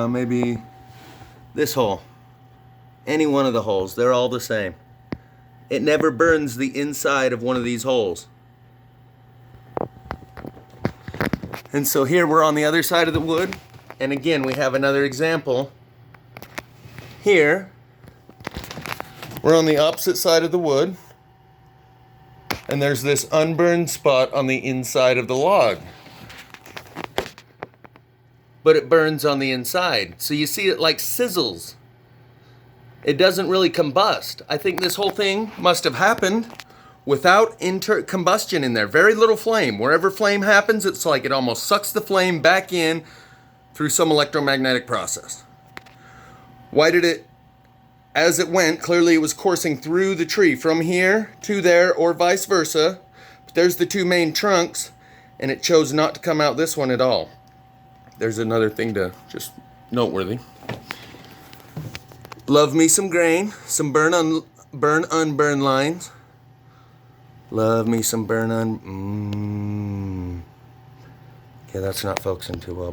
maybe this hole. Any one of the holes, they're all the same. It never burns the inside of one of these holes. And so here we're on the other side of the wood, and again we have another example. Here, we're on the opposite side of the wood, and there's this unburned spot on the inside of the log. But it burns on the inside, so you see it like sizzles. It doesn't really combust. I think this whole thing must have happened without combustion in there. Very little flame. Wherever flame happens, it's like it almost sucks the flame back in through some electromagnetic process. Why did it, as it went, clearly it was coursing through the tree from here to there or vice versa. But there's the two main trunks, and it chose not to come out this one at all. There's another thing to just noteworthy. Love me some grain, some burn unburn lines. Love me some Okay, that's not focusing too well,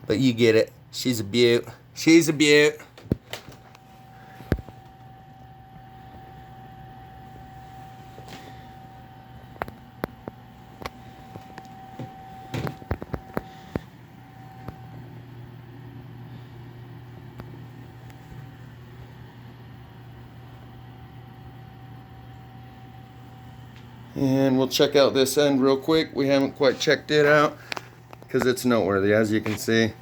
but you get it. She's a beaut. She's a beaut. And we'll check out this end real quick. We haven't quite checked it out because it's noteworthy, as you can see.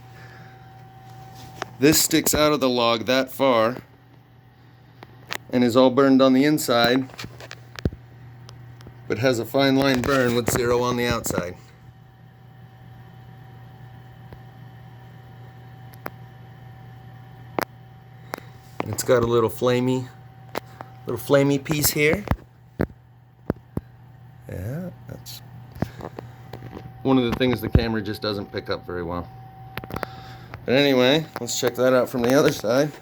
This sticks out of the log that far and is all burned on the inside, but has a fine line burn with 0 on the outside. And it's got a little flamey piece here. Yeah, that's one of the things the camera just doesn't pick up very well. But anyway, let's check that out from the other side.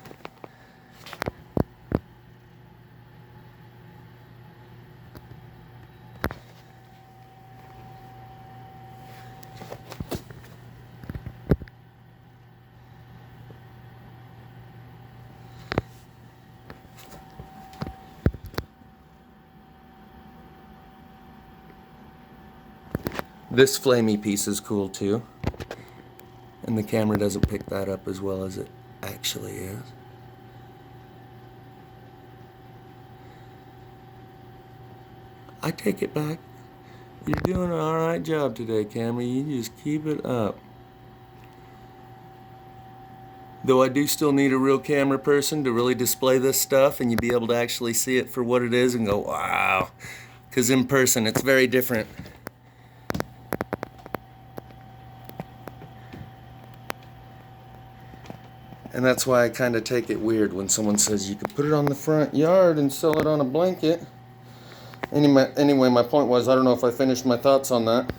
This flamey piece is cool too, and the camera doesn't pick that up as well as it actually is. I take it back. You're doing an alright job today, camera. You just keep it up. Though I do still need a real camera person to really display this stuff and you be able to actually see it for what it is and go, wow. Because in person, it's very different. And that's why I kind of take it weird when someone says you could put it on the front yard and sell it on a blanket. Anyway, my point was, I don't know if I finished my thoughts on that.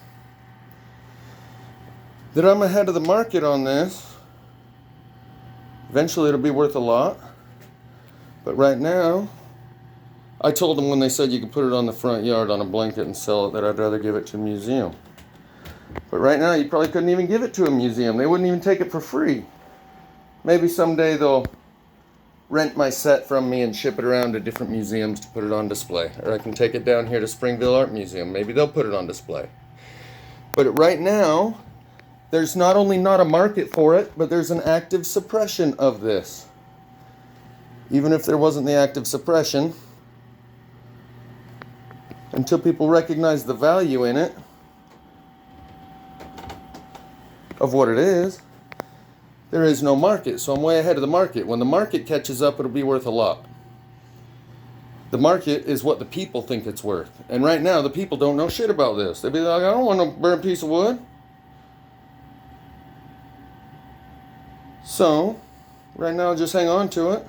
That I'm ahead of the market on this. Eventually it'll be worth a lot. But right now, I told them when they said you could put it on the front yard on a blanket and sell it that I'd rather give it to a museum. But right now you probably couldn't even give it to a museum. They wouldn't even take it for free. Maybe someday they'll rent my set from me and ship it around to different museums to put it on display. Or I can take it down here to Springville Art Museum. Maybe they'll put it on display. But right now, there's not only not a market for it, but there's an active suppression of this. Even if there wasn't the active suppression, until people recognize the value in it, of what it is, there is no market, so I'm way ahead of the market. When the market catches up, it'll be worth a lot. The market is what the people think it's worth. And right now, the people don't know shit about this. They'd be like, I don't want no burnt piece of wood. So, right now, just hang on to it.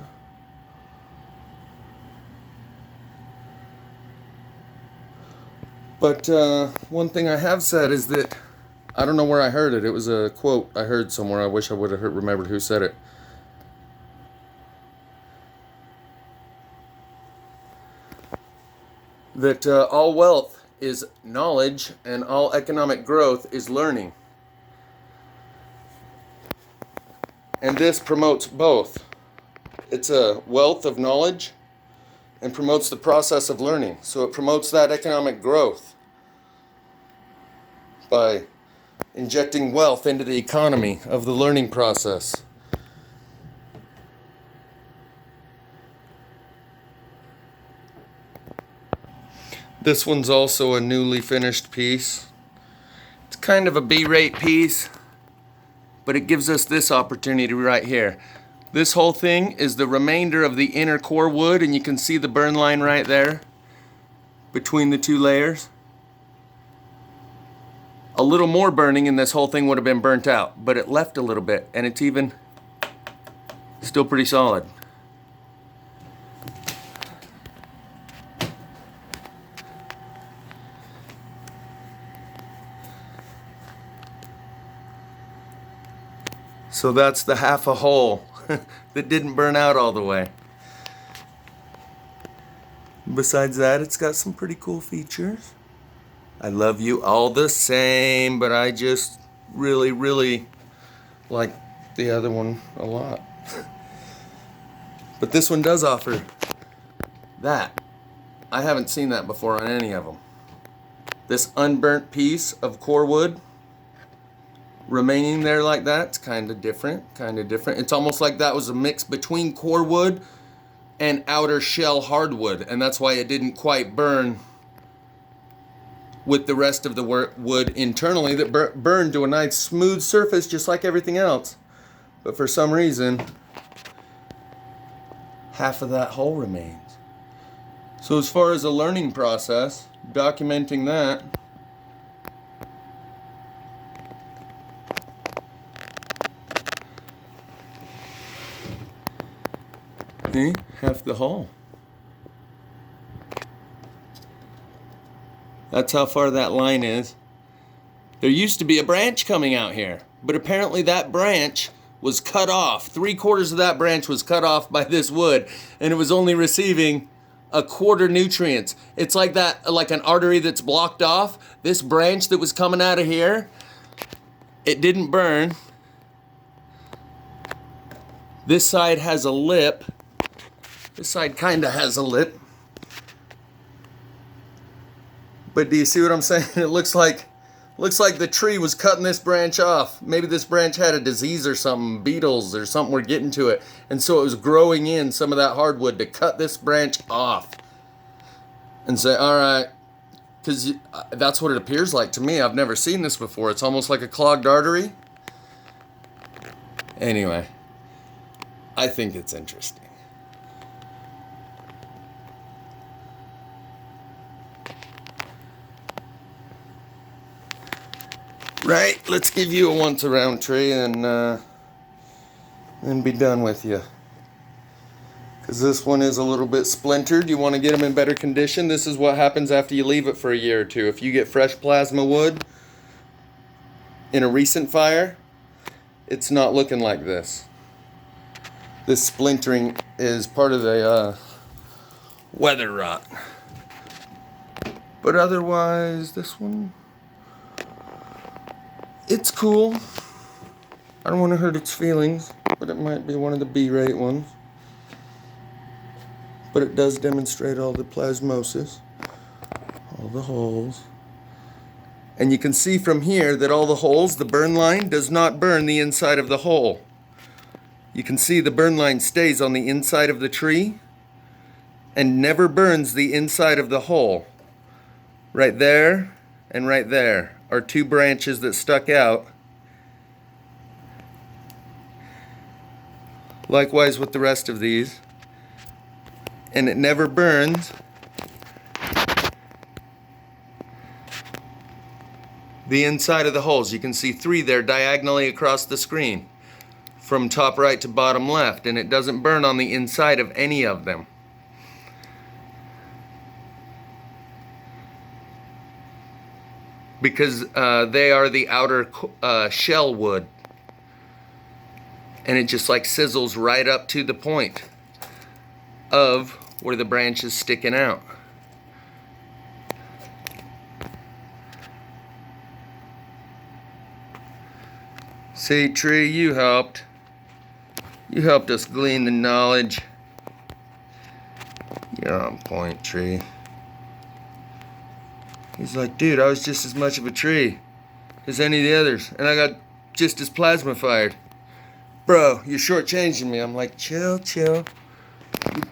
But one thing I have said is that I don't know where I heard it. It was a quote I heard somewhere. I wish I would have remembered who said it. That all wealth is knowledge and all economic growth is learning. And this promotes both. It's a wealth of knowledge and promotes the process of learning. So it promotes that economic growth by injecting wealth into the economy of the learning process. This one's also a newly finished piece. It's kind of a B-rate piece, but it gives us this opportunity right here. This whole thing is the remainder of the inner core wood, and you can see the burn line right there between the two layers. A little more burning and this whole thing would have been burnt out, but it left a little bit, and it's even still pretty solid. So that's the half a hole that didn't burn out all the way. Besides that, it's got some pretty cool features. I love you all the same, but I just really, really like the other one a lot. But this one does offer that. I haven't seen that before on any of them. This unburnt piece of core wood remaining there like that, it's kind of different, It's almost like that was a mix between core wood and outer shell hardwood, and that's why it didn't quite burn with the rest of the wood internally that burned to a nice smooth surface just like everything else. But for some reason, half of that hole remains. So as far as the learning process, documenting that, see, half the hole. That's how far that line is. There used to be a branch coming out here, but apparently that branch was cut off. 3/4 of that branch was cut off by this wood, and it was only receiving a quarter nutrients. It's like that, like an artery that's blocked off. This branch that was coming out of here, it didn't burn. This side has a lip. This side kind of has a lip. But do you see what I'm saying? It looks like the tree was cutting this branch off. Maybe this branch had a disease or something, beetles or something were getting to it. And so it was growing in some of that hardwood to cut this branch off. And say, all right, because that's what it appears like to me. I've never seen this before. It's almost like a clogged artery. Anyway, I think it's interesting. Right, let's give you a once around tree and be done with you. Because this one is a little bit splintered. You want to get them in better condition. This is what happens after you leave it for a year or two. If you get fresh plasma wood in a recent fire, it's not looking like this. This splintering is part of the weather rot. But otherwise, this one, it's cool. I don't want to hurt its feelings, but it might be one of the B-rate ones. But it does demonstrate all the plasmosis, all the holes. And you can see from here that all the holes, the burn line does not burn the inside of the hole. You can see the burn line stays on the inside of the tree and never burns the inside of the hole. Right there and right there are two branches that stuck out. Likewise with the rest of these. And it never burns the inside of the holes. You can see 3 there diagonally across the screen from top right to bottom left, and it doesn't burn on the inside of any of them. Because they are the outer shell wood, and it just like sizzles right up to the point of where the branch is sticking out. See, tree, you helped. You helped us glean the knowledge. You're on point, tree. He's like, dude, I was just as much of a tree as any of the others, and I got just as plasma fired. Bro, you're shortchanging me. I'm like, chill, chill.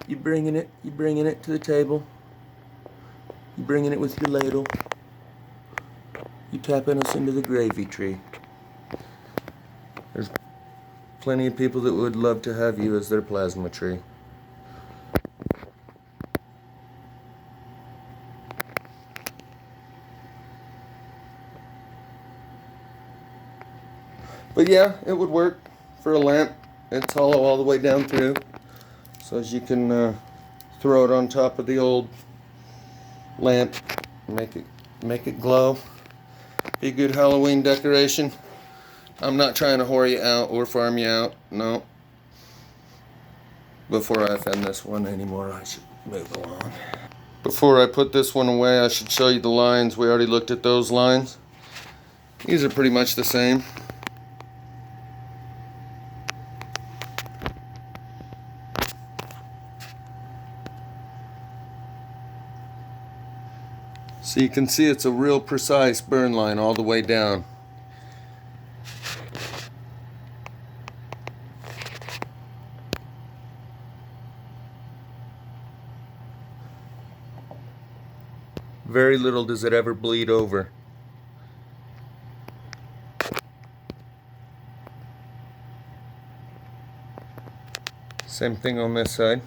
You bringing it to the table. You bringing it with your ladle. You tapping us into the gravy tree. There's plenty of people that would love to have you as their plasma tree. But yeah, it would work for a lamp. It's hollow all the way down through, so as you can throw it on top of the old lamp, make it glow. Be a good Halloween decoration. I'm not trying to whore you out or farm you out. No. Before I offend this one anymore, I should move along. Before I put this one away, I should show you the lines. We already looked at those lines. These are pretty much the same. So you can see it's a real precise burn line all the way down. Very little does it ever bleed over. Same thing on this side.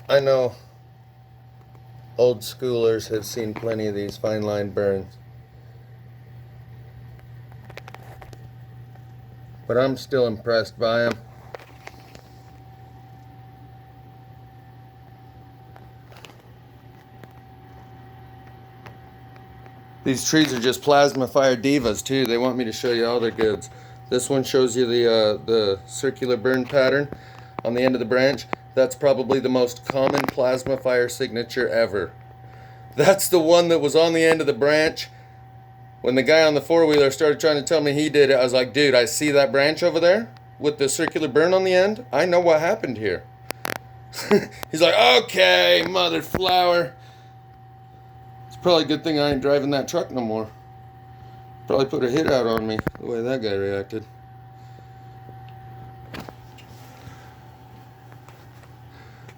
I know old schoolers have seen plenty of these fine line burns, but I'm still impressed by them. These trees are just plasma fire divas too. They want me to show you all their goods. This one shows you the circular burn pattern on the end of the branch. That's probably the most common plasma fire signature ever. That's the one that was on the end of the branch. When the guy on the four-wheeler started trying to tell me he did it, I was like, dude, I see that branch over there with the circular burn on the end. I know what happened here. He's like, okay, mother flower. It's probably a good thing I ain't driving that truck no more. Probably put a hit out on me, the way that guy reacted.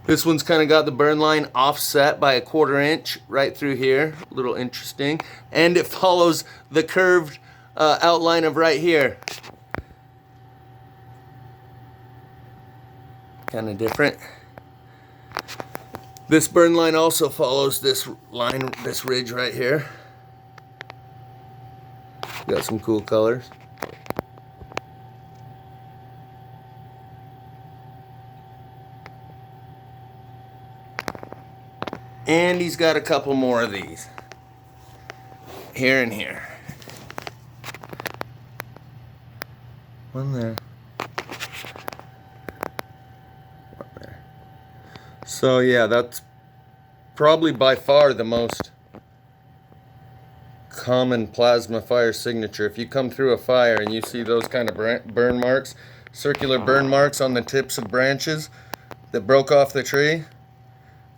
This one's kind of got the burn line offset by a 1/4 inch right through here. A little interesting. And it follows the curved outline of right here. Kind of different. This burn line also follows this line, this ridge right here. Got some cool colors. And he's got a couple more of these. Here and here. One there. One there. So yeah, that's probably by far the most common plasma fire signature. If you come through a fire and you see those kind of burn marks, circular burn marks on the tips of branches that broke off the tree,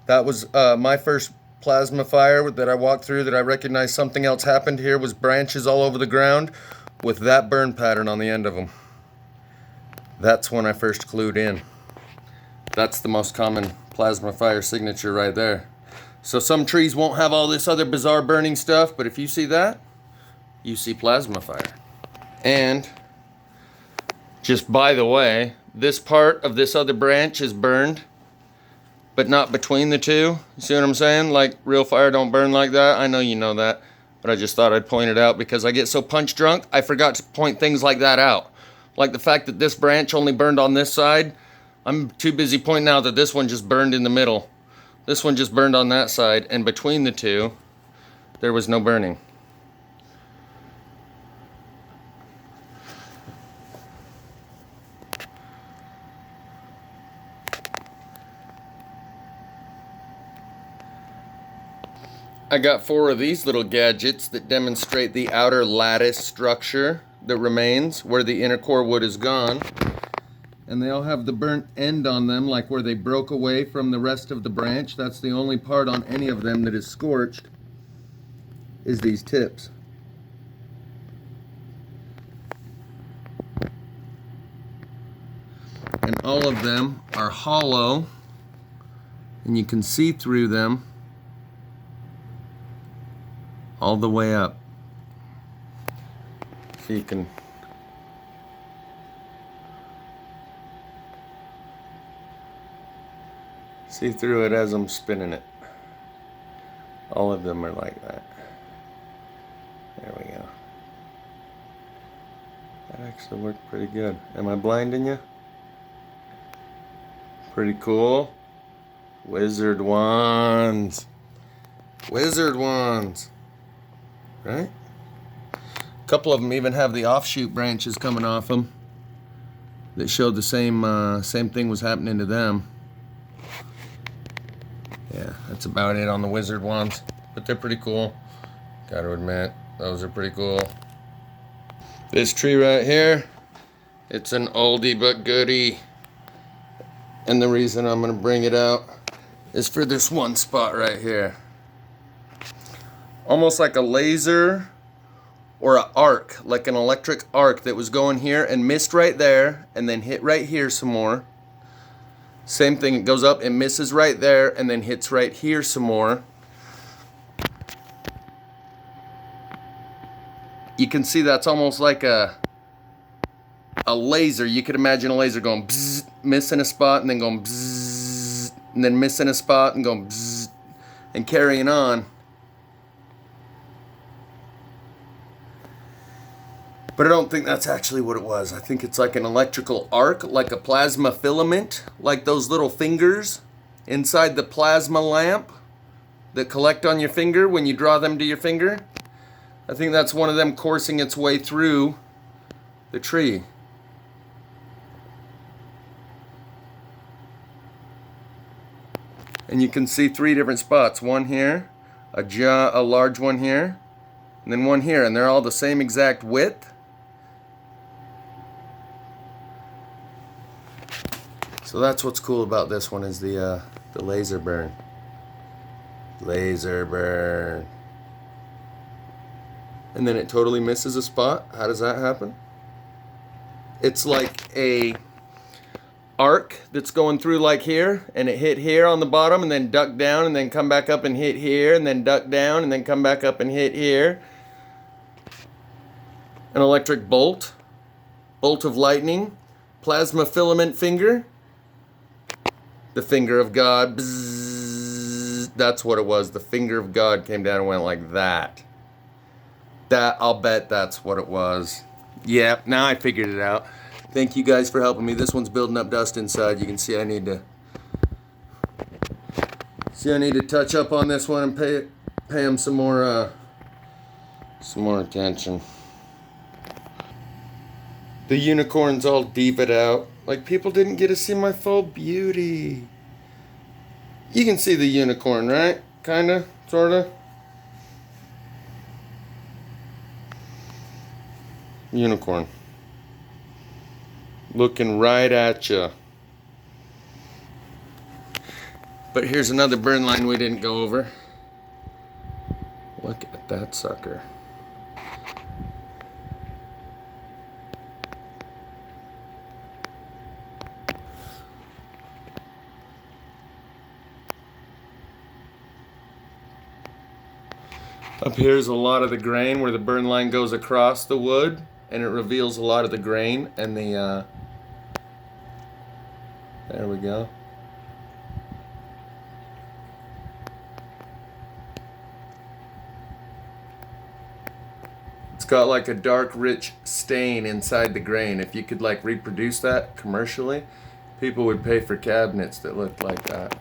that was my first plasma fire that I walked through that I recognized something else happened here, was branches all over the ground with that burn pattern on the end of them. That's when I first clued in. That's the most common plasma fire signature right there. So some trees won't have all this other bizarre burning stuff, but if you see that, you see plasma fire. And just by the way, this part of this other branch is burned, but not between the two. You see what I'm saying? Like, real fire don't burn like that. I know you know that, but I just thought I'd point it out because I get so punch drunk, I forgot to point things like that out. Like the fact that this branch only burned on this side, I'm too busy pointing out that this one just burned in the middle. This one just burned on that side, and between the two, there was no burning. I got 4 of these little gadgets that demonstrate the outer lattice structure that remains where the inner core wood is gone. And they all have the burnt end on them, like where they broke away from the rest of the branch. That's the only part on any of them that is scorched, is these tips. And all of them are hollow, and you can see through them all the way up. So you can see through it as I'm spinning it. All of them are like that. There we go. That actually worked pretty good. Am I blinding you? Pretty cool. Wizard wands. Wizard wands. Right? A couple of them even have the offshoot branches coming off them that showed the same thing was happening to them. Yeah, that's about it on the wizard wands, but they're pretty cool. Gotta admit, those are pretty cool. This tree right here, it's an oldie but goodie. And the reason I'm gonna bring it out is for this one spot right here. Almost like a laser or an arc, like an electric arc that was going here and missed right there and then hit right here some more. Same thing, it goes up and misses right there and then hits right here some more. You can see that's almost like a laser. You could imagine a laser going bzzz, missing a spot and then going bzzz, and then missing a spot and going bzzz, and carrying on. But I don't think that's actually what it was. I think it's like an electrical arc, like a plasma filament, like those little fingers inside the plasma lamp that collect on your finger when you draw them to your finger. I think that's one of them coursing its way through the tree. And you can see 3 different spots. One here, a large one here, and then one here, and they're all the same exact width. So that's what's cool about this one, is the laser burn. Laser burn. And then it totally misses a spot. How does that happen? It's like a arc that's going through like here, and it hit here on the bottom and then duck down and then come back up and hit here and then duck down and then come back up and hit here. An electric bolt. Bolt of lightning. Plasma filament finger. The finger of God. Bzzz, that's what it was. The finger of God came down and went like that. I'll bet that's what it was. Yeah, now I figured it out. Thank you guys for helping me. This one's building up dust inside. You can see I need to touch up on this one and pay him some more attention. The unicorn's all divaed out. Like, people didn't get to see my full beauty. You can see the unicorn, right? Kinda, sorta. Unicorn. Looking right at you. But here's another burn line we didn't go over. Look at that sucker. Up here is a lot of the grain where the burn line goes across the wood, and it reveals a lot of the grain and the there we go. It's got like a dark, rich stain inside the grain. If you could like reproduce that commercially, people would pay for cabinets that looked like that.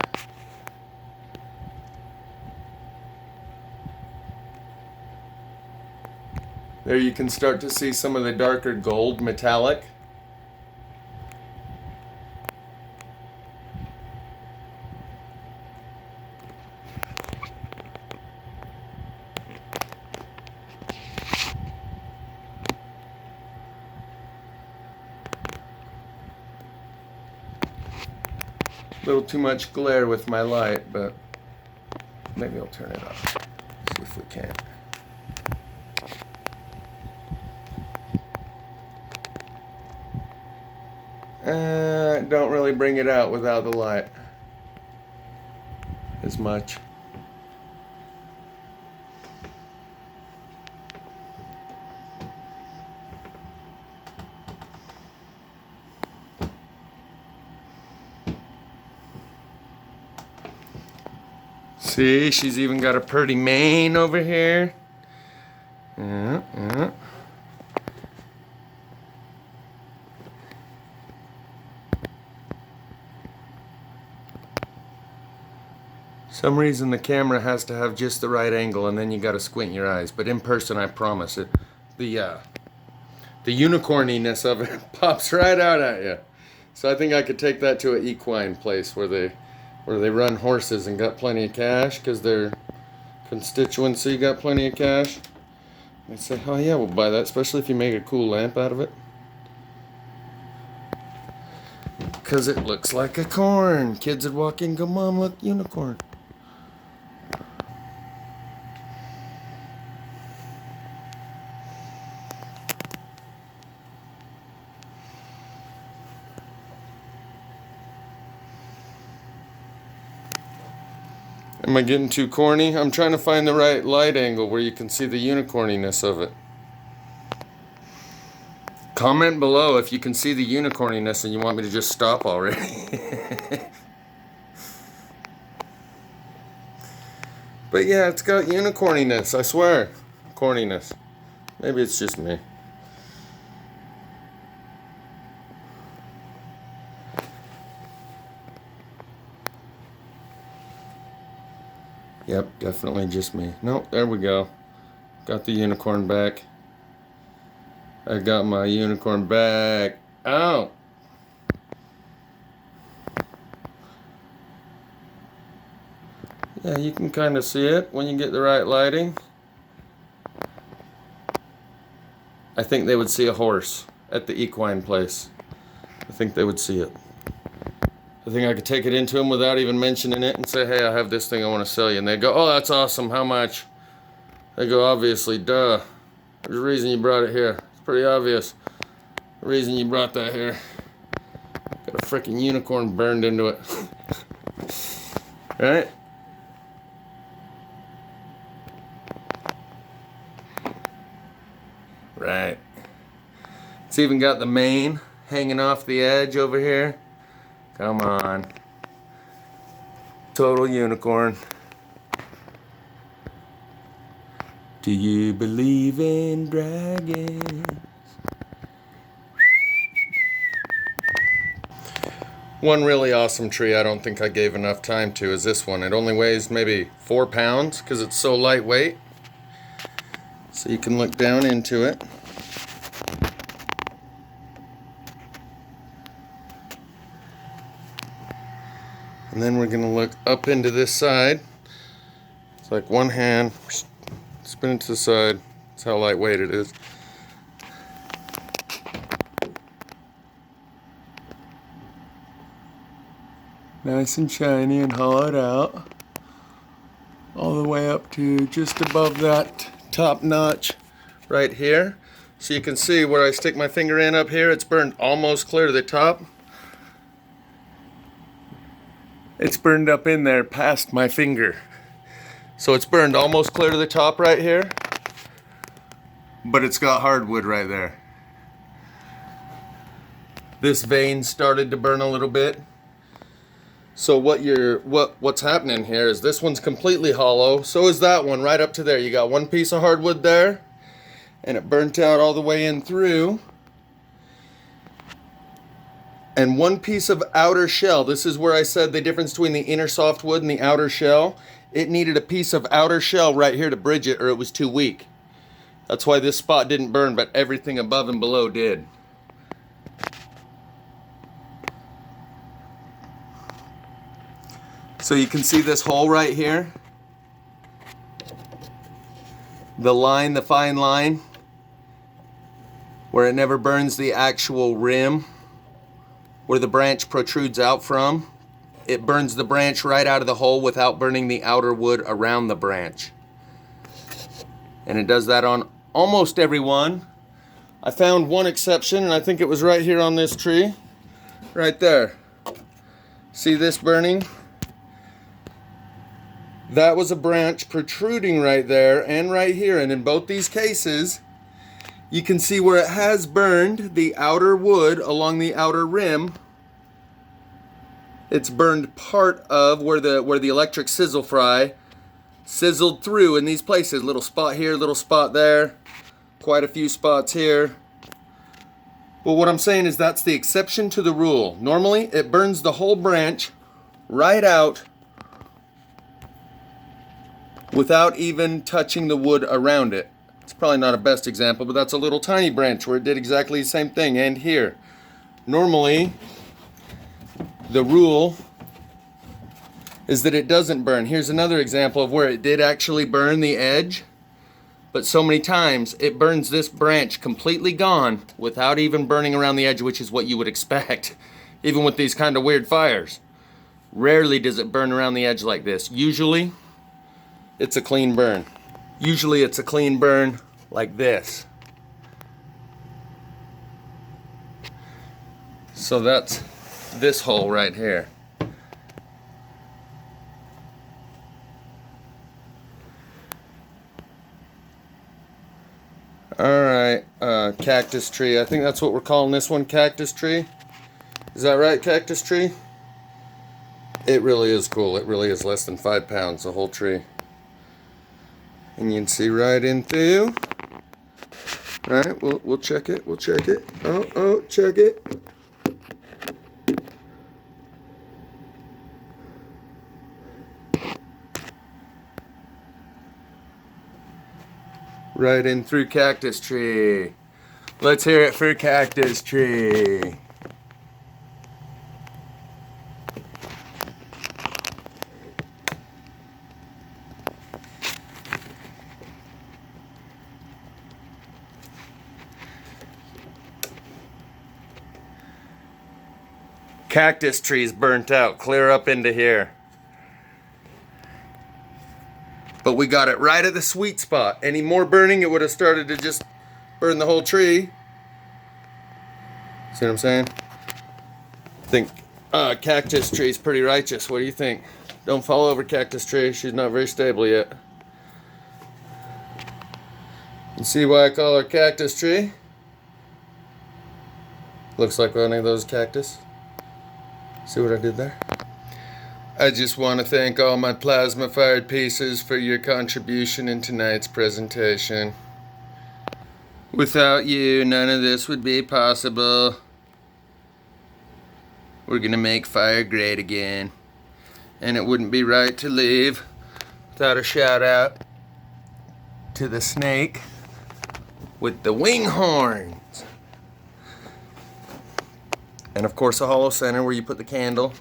There you can start to see some of the darker gold metallic. little too much glare with my light, but maybe I'll turn it up. See if we can. Don't really bring it out without the light as much. See, she's even got a pretty mane over here. Yeah. Some reason the camera has to have just the right angle, and then you got to squint your eyes. But in person, I promise it, the unicorniness of it pops right out at you. So I think I could take that to an equine place where they run horses and got plenty of cash because their constituency got plenty of cash. They say, oh yeah, we'll buy that, especially if you make a cool lamp out of it. Because it looks like a corn. Kids would walk in and go, Mom, look, unicorn. Am I getting too corny? I'm trying to find the right light angle where you can see the unicorniness of it. Comment below if you can see the unicorniness and you want me to just stop already. But yeah, it's got unicorniness, I swear. Corniness. Maybe it's just me. Yep, definitely just me. Nope, there we go. Got the unicorn back. I got my unicorn back. Ow! Yeah, you can kind of see it when you get the right lighting. I think they would see a horse at the equine place. I think they would see it. I think I could take it into them without even mentioning it and say, hey, I have this thing I want to sell you. And they go, oh, that's awesome. How much? They go, obviously, duh. There's a reason you brought it here. It's pretty obvious. The reason you brought that here. Got a freaking unicorn burned into it. Right? Right. It's even got the mane hanging off the edge over here. Come on. Total unicorn. Do you believe in dragons? One really awesome tree I don't think I gave enough time to is this one. It only weighs maybe 4 pounds because it's so lightweight. So you can look down into it. And then we're going to look up into this side. It's like one hand, spin it to the side. That's how lightweight it is. Nice and shiny and hollowed out. All the way up to just above that top notch right here. So you can see where I stick my finger in up here, it's burned almost clear to the top. It's burned up in there past my finger. So it's burned almost clear to the top right here, but it's got hardwood right there. This vein started to burn a little bit. So what's happening here is this one's completely hollow. So is that one right up to there. You got one piece of hardwood there, and it burnt out all the way in through. And one piece of outer shell. This is where I said the difference between the inner softwood and the outer shell. It needed a piece of outer shell right here to bridge it, or it was too weak. That's why this spot didn't burn, but everything above and below did. So you can see this hole right here. The line, the fine line, where it never burns the actual rim, where the branch protrudes out from. it burns the branch right out of the hole without burning the outer wood around the branch. And it does that on almost every one. I found one exception, and I think it was right here on this tree. Right there. See this burning? That was a branch protruding right there and right here. And in both these cases, you can see where it has burned the outer wood along the outer rim. It's burned part of where the electric sizzle fry sizzled through in these places. Little spot here, little spot there, quite a few spots here. But what I'm saying is that's the exception to the rule. Normally, it burns the whole branch right out without even touching the wood around it. It's probably not a best example, but that's a little tiny branch where it did exactly the same thing. And here, normally, the rule is that it doesn't burn. Here's another example of where it did actually burn the edge, but so many times it burns this branch completely gone without even burning around the edge, which is what you would expect, even with these kind of weird fires. Rarely does it burn around the edge like this. Usually, it's a clean burn. Usually it's a clean burn like this. So that's this hole right here. Alright, cactus tree. I think that's what we're calling this one, cactus tree. Is that right, cactus tree? It really is cool. It really is less than 5 pounds, the whole tree. And you can see right in through. Right, we'll check it, we'll check it. Oh, check it. Right in through cactus tree. Let's hear it for cactus tree. Cactus trees burnt out, clear up into here. But we got it right at the sweet spot. Any more burning, it would have started to just burn the whole tree. See what I'm saying? I think cactus tree is pretty righteous. What do you think? Don't fall over cactus tree. She's not very stable yet. You see why I call her cactus tree? Looks like one of those cactus. See what I did there? I just want to thank all my plasma fired pieces for your contribution in tonight's presentation. Without you, none of this would be possible. We're gonna make fire great again. And it wouldn't be right to leave without a shout out to the snake with the wing horns. And of course a hollow center where you put the candle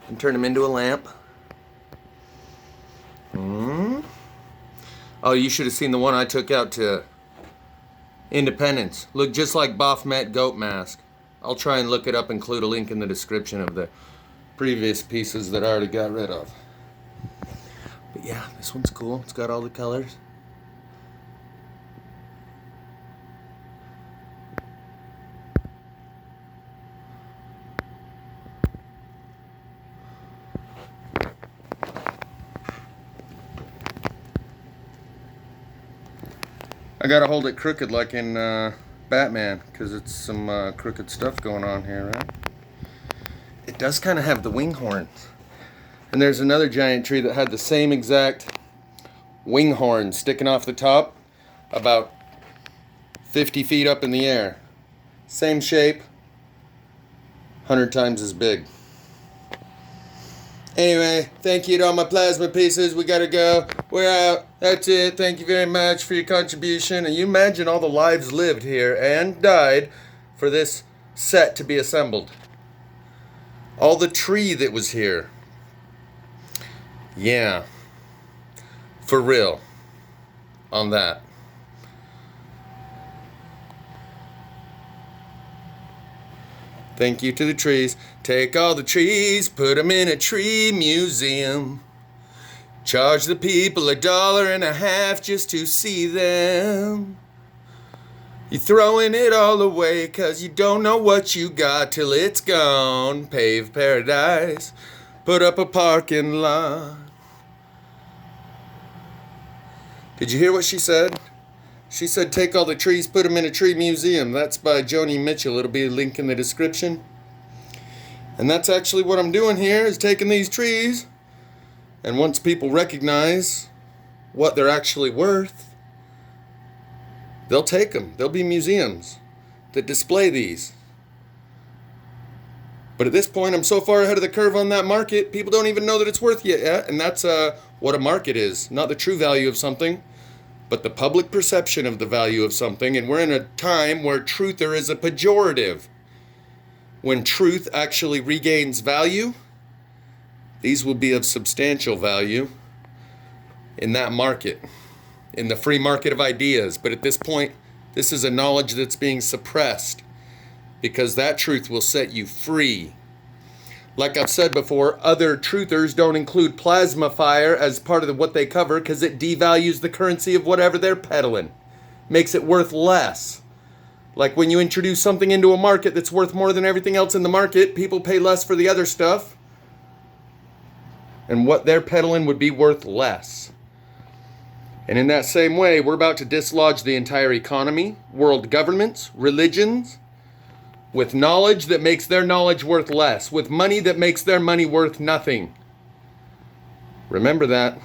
and turn them into a lamp. Oh, you should have seen the one I took out to Independence. Looked just like Baphomet goat mask. I'll try and look it up and include a link in the description of the previous pieces that I already got rid of. But yeah, this one's cool. It's got all the colors. I gotta hold it crooked like in Batman, because it's some crooked stuff going on here, right? It does kind of have the wing horns. And there's another giant tree that had the same exact wing horns sticking off the top, about 50 feet up in the air. Same shape, 100 times as big. Anyway, thank you to all my plasma pieces. We gotta go. We're out. That's it. Thank you very much for your contribution. And you imagine all the lives lived here and died for this set to be assembled. All the tree that was here. Yeah. For real. On that. Thank you to the trees. Take all the trees, put them in a tree museum. Charge the people $1.50 just to see them. You're throwing it all away 'cause you don't know what you got till it's gone. Pave paradise, put up a parking lot. Did you hear what she said? She said take all the trees, put them in a tree museum. That's by Joni Mitchell. It'll be a link in the description. And that's actually what I'm doing here, is taking these trees, and once people recognize what they're actually worth, they'll take them. There'll be museums that display these. But at this point, I'm so far ahead of the curve on that market, people don't even know that it's worth yet. And that's what a market is. Not the true value of something, but the public perception of the value of something. And we're in a time where truther is a pejorative. When truth actually regains value, these will be of substantial value in that market, in the free market of ideas. But at this point, this is a knowledge that's being suppressed, because that truth will set you free. Like I've said before, other truthers don't include plasma fire as part of what they cover because it devalues the currency of whatever they're peddling. Makes it worth less. Like when you introduce something into a market that's worth more than everything else in the market, people pay less for the other stuff, and what they're peddling would be worth less. And in that same way, we're about to dislodge the entire economy, world governments, religions, with knowledge that makes their knowledge worth less, with money that makes their money worth nothing. Remember that.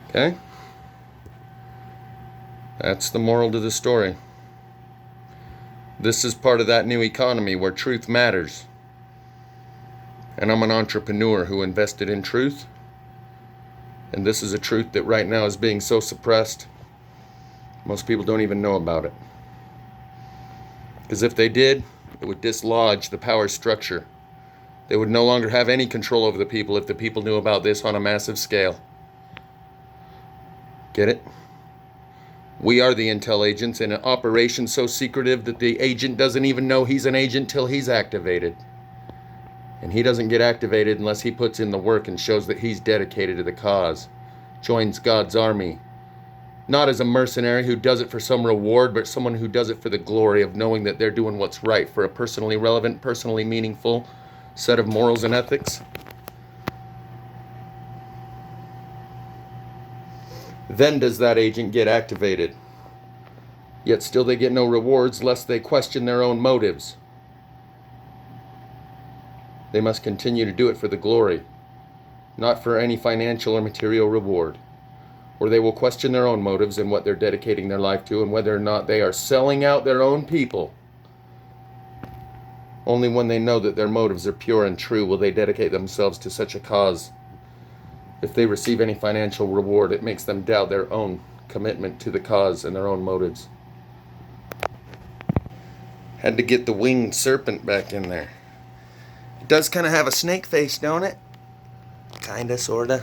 Okay? That's the moral to the story. This is part of that new economy where truth matters. And I'm an entrepreneur who invested in truth. And this is a truth that right now is being so suppressed, most people don't even know about it. Because if they did, it would dislodge the power structure. They would no longer have any control over the people if the people knew about this on a massive scale. Get it? We are the intel agents in an operation so secretive that the agent doesn't even know he's an agent till he's activated. And he doesn't get activated unless he puts in the work and shows that he's dedicated to the cause. Joins God's army. Not as a mercenary who does it for some reward, but someone who does it for the glory of knowing that they're doing what's right for a personally relevant, personally meaningful set of morals and ethics. Then does that agent get activated. Yet still they get no rewards lest they question their own motives. They must continue to do it for the glory, not for any financial or material reward. Or they will question their own motives and what they're dedicating their life to, and whether or not they are selling out their own people. Only when they know that their motives are pure and true will they dedicate themselves to such a cause. If they receive any financial reward, it makes them doubt their own commitment to the cause and their own motives. Had to get the winged serpent back in there. It does kind of have a snake face, don't it? Kinda, sorta.